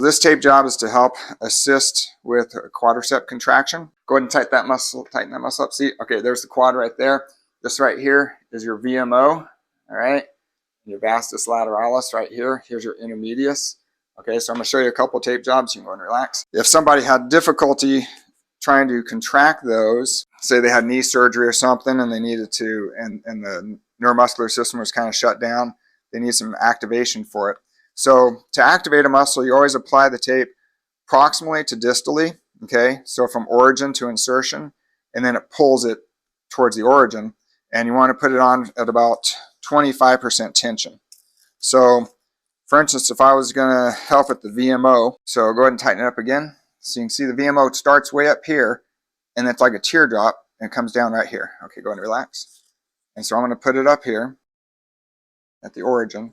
This tape job is to help assist with a quadricep contraction. Go ahead and tighten that muscle up. See, okay, there's the quad right there. This right here is your VMO, all right? Your vastus lateralis right here. Here's your intermedius. Okay, so I'm going to show you a couple tape jobs. You can go and relax. If somebody had difficulty trying to contract those, say they had knee surgery or something and they needed to, and the neuromuscular system was kind of shut down, they need some activation for it. So to activate a muscle, you always apply the tape proximally to distally, okay? So from origin to insertion, and then it pulls it towards the origin, and you want to put it on at about 25% tension. So for instance, if I was going to help with the VMO, so go ahead and tighten it up again. So you can see the VMO starts way up here, and it's like a teardrop, and it comes down right here. Okay, go ahead and relax. And so I'm going to put it up here at the origin.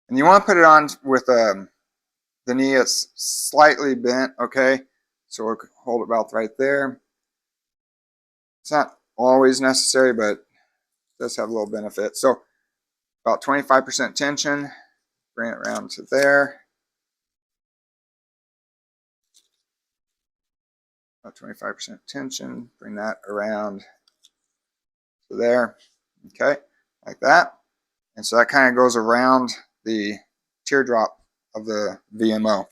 And you want to put it on with the knee that's slightly bent, okay? So we'll hold it about right there. It's not always necessary, but it does have a little benefit. So about 25% tension, bring it around to there. About 25% tension, bring that around to there, okay? Like that. And so that kind of goes around the teardrop of the VMO.